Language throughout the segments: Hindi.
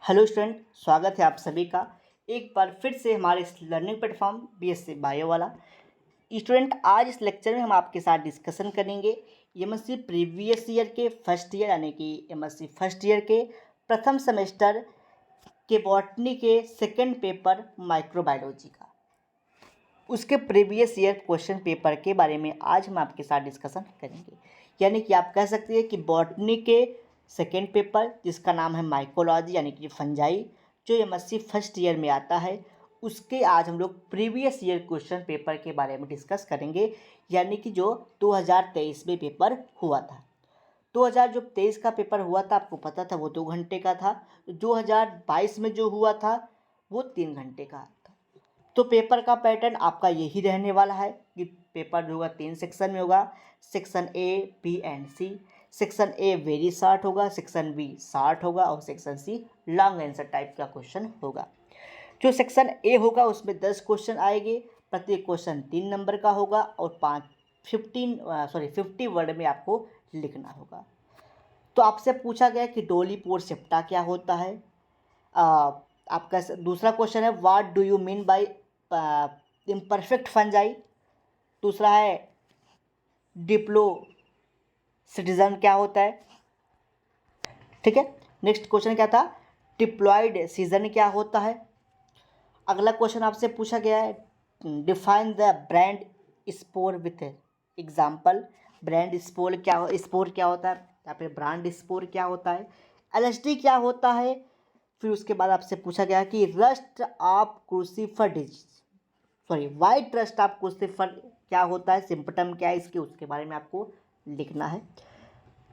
हेलो स्टूडेंट, स्वागत है आप सभी का एक बार फिर से हमारे इस लर्निंग प्लेटफॉर्म बीएससी बायो वाला। स्टूडेंट, आज इस लेक्चर में हम आपके साथ डिस्कशन करेंगे एमएससी प्रीवियस ईयर के फर्स्ट ईयर यानी कि एमएससी फर्स्ट ईयर के प्रथम सेमेस्टर के बॉटनी के सेकंड पेपर माइक्रोबायोलॉजी का, उसके प्रीवियस ईयर क्वेश्चन पेपर के बारे में आज हम आपके साथ डिस्कशन करेंगे। यानी कि आप कह सकते हैं कि बॉटनी के सेकेंड पेपर जिसका नाम है माइकोलॉजी यानी कि फंजाई, जो एमएससी फर्स्ट ईयर में आता है, उसके आज हम लोग प्रीवियस ईयर क्वेश्चन पेपर के बारे में डिस्कस करेंगे। यानी कि जो 2023 में पेपर हुआ था, 2023 का पेपर हुआ था, आपको पता था वो 2 घंटे का था। 2022 में जो हुआ था वो 3 घंटे का था। तो पेपर का पैटर्न आपका यही रहने वाला है कि पेपर जो होगा 3 सेक्शन में होगा। Section A, B and C. Section A very short होगा, सेक्शन बी शॉर्ट होगा और section C long answer type का क्वेश्चन होगा। जो सेक्शन ए होगा उसमें 10 क्वेश्चन आएंगे, प्रत्येक क्वेश्चन 3 नंबर का होगा और 50 वर्ड में आपको लिखना होगा। तो आपसे पूछा गया कि डोलीपोर सेप्टा क्या होता है। आपका दूसरा क्वेश्चन है what do you mean by imperfect fungi. दूसरा है डिप्लो सिटीजन क्या होता है। ठीक है, नेक्स्ट क्वेश्चन क्या था, डिप्लॉयड सीजन क्या होता है। अगला क्वेश्चन आपसे पूछा गया है define the brand spore with example. Brand spore क्या होता है, यहाँ पे ब्रांड स्पोर क्या होता है, एलएसडी क्या होता है। फिर उसके बाद आपसे पूछा गया कि rust of crucifer disease, white rust of crucifer क्या होता है, सिम्पटम क्या है इसके, उसके बारे में आपको लिखना है।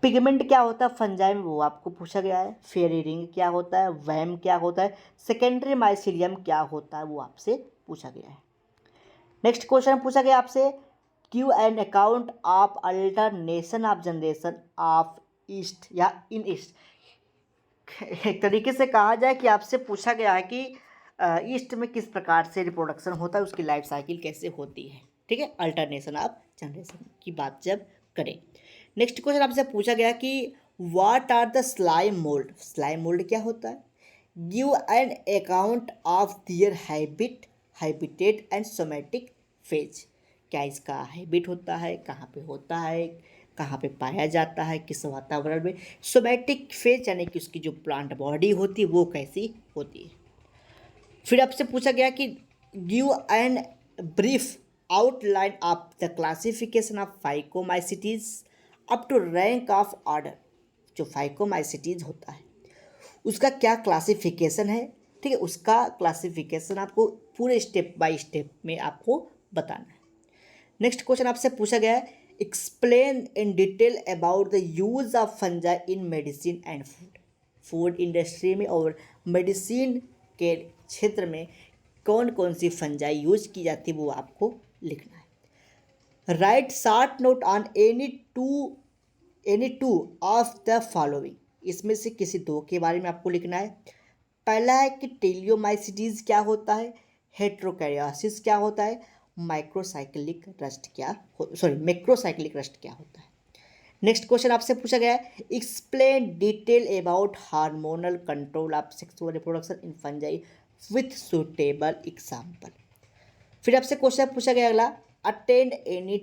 पिगमेंट क्या होता है फंजाई में, वो आपको पूछा गया है। फेरी रिंग क्या होता है, वैम क्या होता है, सेकेंडरी माइसीलियम क्या होता है, वो आपसे पूछा गया है। नेक्स्ट क्वेश्चन पूछा गया आपसे Q N account of alternation of generation of east या इन ईस्ट। एक तरीके से कहा जाए कि आपसे पूछा गया है कि ईस्ट में किस प्रकार से रिप्रोडक्शन होता है, उसकी लाइफ साइकिल कैसे होती है। ठीक है, अल्टरनेशन ऑफ जनरेशन की बात जब करें। नेक्स्ट क्वेश्चन आपसे पूछा गया कि what are the slime mould. Slime mould क्या होता है, give an account of their habitat and somatic phase. क्या इसका हैबिट होता है, कहाँ पे होता है, कहाँ पे पाया जाता है, किस वातावरण में। सोमेटिक फेज यानी कि उसकी जो प्लांट बॉडी होती है वो कैसी होती है। फिर आपसे पूछा गया कि give an brief outline of the classification of phycomycetes up to rank of order. जो फाइकोमाइसिटीज होता है उसका क्या क्लासिफिकेशन है। ठीक है, उसका क्लासिफिकेशन आपको पूरे स्टेप बाय स्टेप में आपको बताना है। नेक्स्ट क्वेश्चन आपसे पूछा गया है explain in detail about the use of fungi in medicine and food. Food industry में और मेडिसिन के क्षेत्र में कौन कौन सी फंजाई यूज की जाती है वो आपको लिखना है। Right short note on any two of the following. इसमें से किसी दो के बारे में आपको लिखना है। पहला है कि टेलियोमाइसिटीज क्या होता है, हेट्रोकैरियोसिस क्या होता है, मैक्रोसाइक्लिक रस्ट क्या होता है। नेक्स्ट क्वेश्चन आपसे पूछा गया है explain detail about hormonal control of sexual reproduction in fungi with suitable example. फिर आपसे क्वेश्चन पूछा गया अगला attend any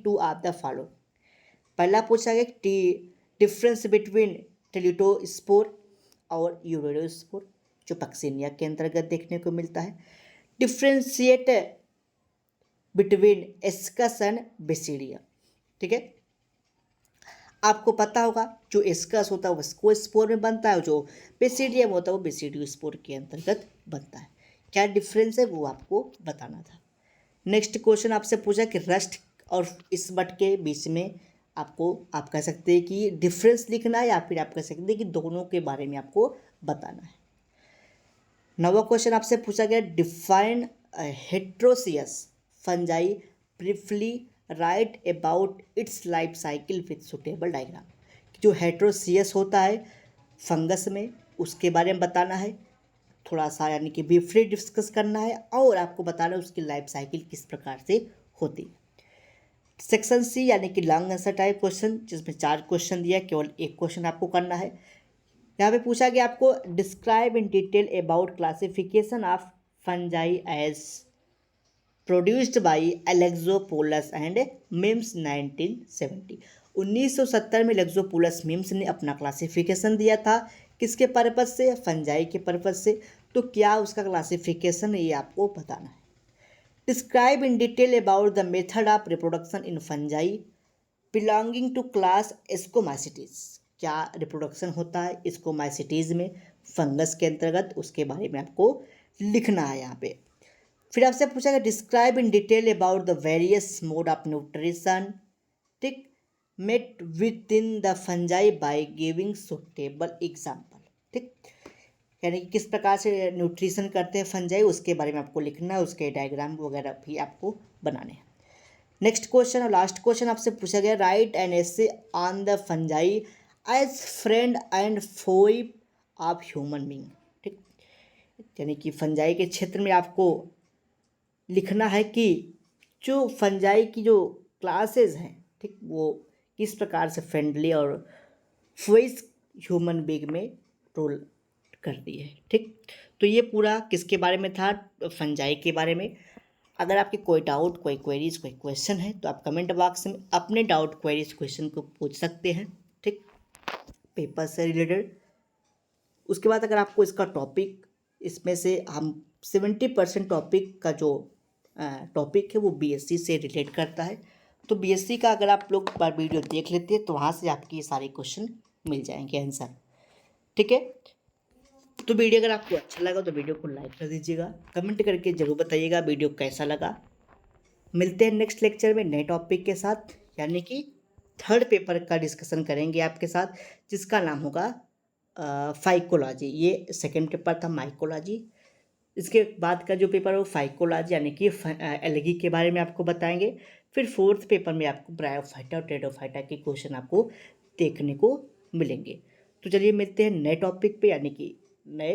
two of the follow. पहला पूछा गया डिफरेंस बिटवीन टेलिटोस्पोर और यूरेरोस्पोर, जो पक्सिनिया के अंतर्गत देखने को मिलता है। Differentiate between ascus and basidium. ठीक है, आपको पता होगा जो एस्कस होता है वो स्पोर में बनता है और जो बेसिडियम होता है वो बेसिडियो स्पोर के अंतर्गत बनता है। क्या डिफरेंस है वो आपको बताना था। नेक्स्ट क्वेश्चन आपसे पूछा कि रस्ट और स्मट के बीच में आपको आप कह सकते हैं कि डिफरेंस लिखना है या फिर आप कह सकते हैं कि दोनों के बारे में आपको बताना है। नवा क्वेश्चन आपसे पूछा गया define heteroecious fungi briefly right about it's life cycle with suitable diagram. जो हेट्रोसियस होता है फंगस में उसके बारे में बताना है थोड़ा सा, यानी कि ब्रीफली डिस्कस करना है और आपको बताना है उसकी लाइफ साइकिल किस प्रकार से होती है। सेक्शन सी यानी कि लॉन्ग आंसर टाइप क्वेश्चन, जिसमें 4 क्वेश्चन दिया है, केवल एक क्वेश्चन आपको करना है। यहाँ पे पूछा गया आपको describe in detail about classification of fungi as produced by Alexopoulos and Mims 1970। 1970 में एलेक्सोपोलस मिम्स ने अपना क्लासिफिकेशन दिया था, किसके पर्पज से? फंजाई के पर्पज से। तो क्या उसका क्लासिफिकेशन है ये आपको बताना है। Describe in detail about the method of reproduction in fungi belonging to class ascomycetes. क्या रिप्रोडक्शन होता है एस्कोमाइसिटीज में, फंगस के अंतर्गत, उसके बारे में आपको लिखना है यहाँ पे। फिर आपसे पूछा गया describe in detail about the various mode of nutrition, ठीक, met with in the fungi by giving suitable example, ठीक, यानी कि किस प्रकार से न्यूट्रिशन करते हैं फंजाई, उसके बारे में आपको लिखना है, उसके डायग्राम वगैरह भी आपको बनाने हैं। नेक्स्ट क्वेश्चन और लास्ट क्वेश्चन आपसे पूछा गया write an essay on the fungi as friend and foe of human being, ठीक, यानी कि फंजाई के क्षेत्र में आपको लिखना है कि जो फंजाई की जो क्लासेस हैं, ठीक, वो किस प्रकार से फ्रेंडली और फोइस ह्यूमन बींग में रोल करती है, ठीक। तो ये पूरा किसके बारे में था? फंजाई के बारे में। अगर आपके कोई डाउट, कोई क्वेरीज, कोई क्वेश्चन है तो आप कमेंट बॉक्स में अपने डाउट, क्वेरीज, क्वेश्चन को पूछ सकते हैं, ठीक, पेपर से रिलेटेड। उसके बाद अगर आपको इसका टॉपिक, इसमें से हम 70% टॉपिक का जो टॉपिक है वो बीएससी से रिलेट करता है, तो बीएससी का अगर आप लोग बार वीडियो देख लेते हैं तो वहाँ से आपके ये सारे क्वेश्चन मिल जाएंगे आंसर, ठीक है। तो वीडियो अगर आपको अच्छा लगा तो वीडियो को लाइक कर दीजिएगा, कमेंट करके ज़रूर बताइएगा वीडियो कैसा लगा। मिलते हैं नेक्स्ट लेक्चर में नए टॉपिक के साथ, यानी कि थर्ड पेपर का डिस्कशन करेंगे आपके साथ, जिसका नाम होगा फाइकोलॉजी। ये सेकेंड पेपर था माइकोलॉजी। इसके बाद का जो पेपर है वो फाइकोलॉजी यानी कि एलगी के बारे में आपको बताएंगे। फिर फोर्थ पेपर में आपको ब्रायोफाइटा और टेरोफाइटा के क्वेश्चन आपको देखने को मिलेंगे। तो चलिए मिलते हैं नए टॉपिक पे, यानी कि नए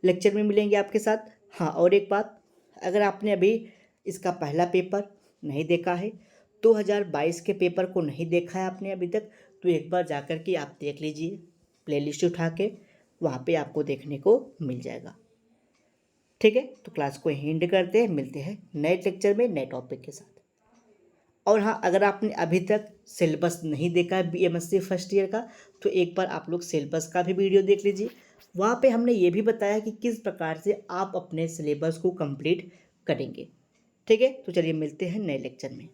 लेक्चर में मिलेंगे आपके साथ। हाँ, और एक बात, अगर आपने अभी इसका पहला पेपर नहीं देखा है, 2022 के पेपर को नहीं देखा है आपने अभी तक, तो एक बार जा कर के आप देख लीजिए, प्लेलिस्ट उठा के वहाँ पे आपको देखने को मिल जाएगा, ठीक है। तो क्लास को एंड करते हैं, मिलते हैं नए लेक्चर में नए टॉपिक के साथ। और हाँ, अगर आपने अभी तक सिलेबस नहीं देखा है बीएमएससी फर्स्ट ईयर का, तो एक बार आप लोग सिलेबस का भी वीडियो देख लीजिए। वहाँ पे हमने ये भी बताया कि किस प्रकार से आप अपने सिलेबस को कंप्लीट करेंगे, ठीक है। तो चलिए मिलते हैं नए लेक्चर में।